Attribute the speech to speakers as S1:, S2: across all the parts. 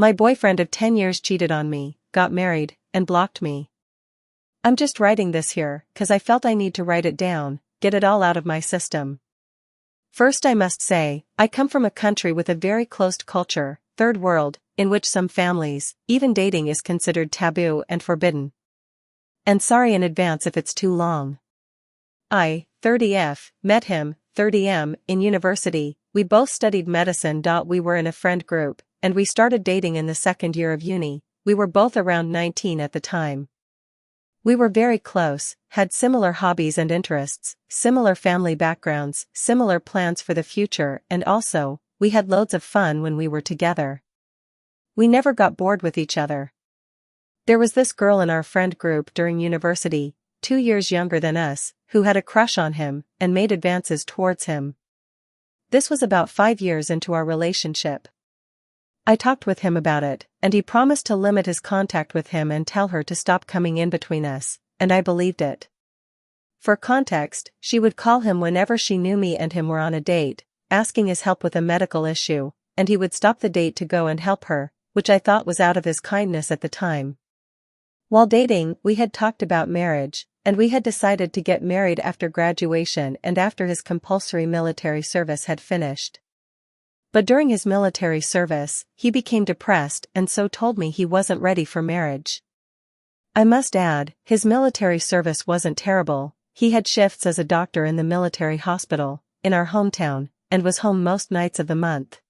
S1: My boyfriend of 10 years cheated on me, got married, and blocked me. I'm just writing this here, 'cause I felt I need to write it down, get it all out of my system. First I must say, I come from a country with a very closed culture, third world, in which some families, even dating is considered taboo and forbidden. And sorry in advance if it's too long. I, 30F, met him, 30M, in university. We both studied medicine. We were in a friend group, and we started dating in the second year of uni. We were both around 19 at the time. We were very close, had similar hobbies and interests, similar family backgrounds, similar plans for the future, and also, we had loads of fun when we were together. We never got bored with each other. There was this girl in our friend group during university, 2 years younger than us, who had a crush on him, and made advances towards him. This was about 5 years into our relationship. I talked with him about it, and he promised to limit his contact with him and tell her to stop coming in between us, and I believed it. For context, she would call him whenever she knew me and him were on a date, asking his help with a medical issue, and he would stop the date to go and help her, which I thought was out of his kindness at the time. While dating, we had talked about marriage, and we had decided to get married after graduation and after his compulsory military service had finished. But during his military service, he became depressed and so told me he wasn't ready for marriage. I must add, his military service wasn't terrible. He had shifts as a doctor in the military hospital, in our hometown, and was home most nights of the month.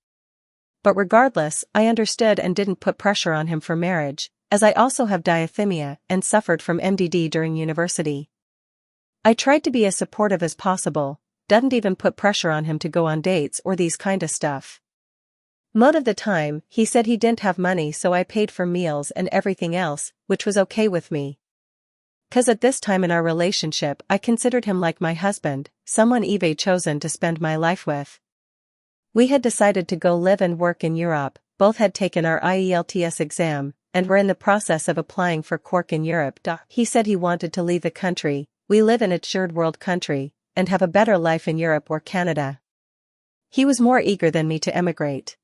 S1: But regardless, I understood and didn't put pressure on him for marriage, as I also have diathymia and suffered from MDD during university. I tried to be as supportive as possible, didn't even put pressure on him to go on dates or these kinda stuff. Most of the time, he said he didn't have money, so I paid for meals and everything else, which was okay with me. 'Cause at this time in our relationship I considered him like my husband, someone Eve chosen to spend my life with. We had decided to go live and work in Europe, both had taken our IELTS exam, and were in the process of applying for Cork in Europe. He said he wanted to leave the country, we live in a third world country, and have a better life in Europe or Canada. He was more eager than me to emigrate.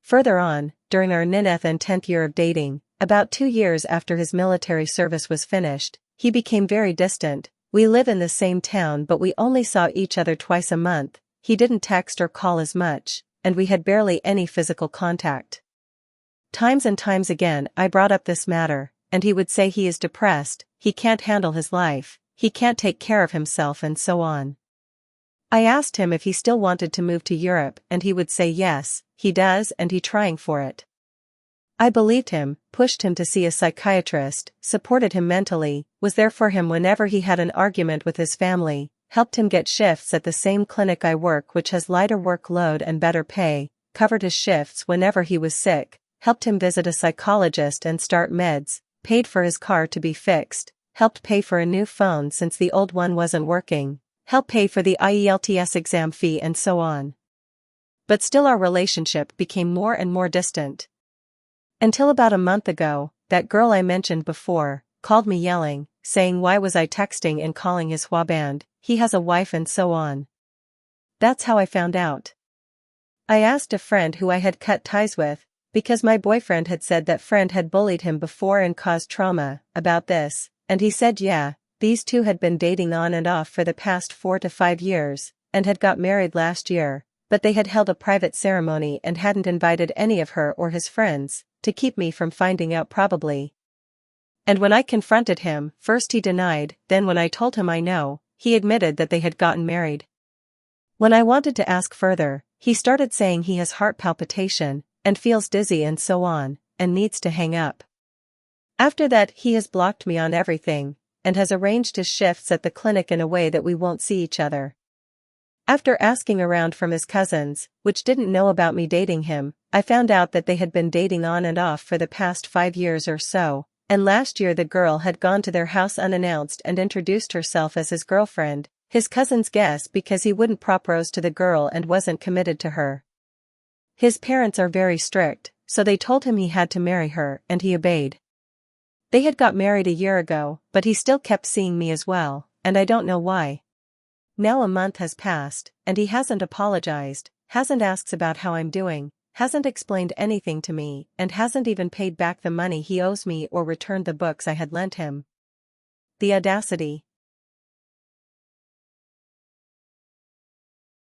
S1: Further on, during our 9th and 10th year of dating, about 2 years after his military service was finished, he became very distant. We live in the same town but we only saw each other twice a month, he didn't text or call as much, and we had barely any physical contact. Times and times again I brought up this matter, and he would say he is depressed, he can't handle his life, he can't take care of himself and so on. I asked him if he still wanted to move to Europe and he would say yes, he does and he trying for it. I believed him, pushed him to see a psychiatrist, supported him mentally, was there for him whenever he had an argument with his family, helped him get shifts at the same clinic I work which has lighter workload and better pay, covered his shifts whenever he was sick, helped him visit a psychologist and start meds, paid for his car to be fixed, helped pay for a new phone since the old one wasn't working, helped pay for the IELTS exam fee and so on. But still our relationship became more and more distant. Until about a month ago, that girl I mentioned before, called me yelling, saying why was I texting and calling his husband, he has a wife and so on. That's how I found out. I asked a friend who I had cut ties with, because my boyfriend had said that friend had bullied him before and caused trauma, about this, and he said yeah, these two had been dating on and off for the past 4 to 5 years, and had got married last year, but they had held a private ceremony and hadn't invited any of her or his friends, to keep me from finding out probably. And when I confronted him, first he denied, then when I told him I know, he admitted that they had gotten married. When I wanted to ask further, he started saying he has heart palpitation, and feels dizzy and so on, and needs to hang up. After that he has blocked me on everything, and has arranged his shifts at the clinic in a way that we won't see each other. After asking around from his cousins, which didn't know about me dating him, I found out that they had been dating on and off for the past 5 years or so, and last year the girl had gone to their house unannounced and introduced herself as his girlfriend, his cousins guessed because he wouldn't propose to the girl and wasn't committed to her. His parents are very strict, so they told him he had to marry her, and he obeyed. They had got married a year ago, but he still kept seeing me as well, and I don't know why. Now a month has passed, and he hasn't apologized, hasn't asked about how I'm doing, hasn't explained anything to me, and hasn't even paid back the money he owes me or returned the books I had lent him. The audacity.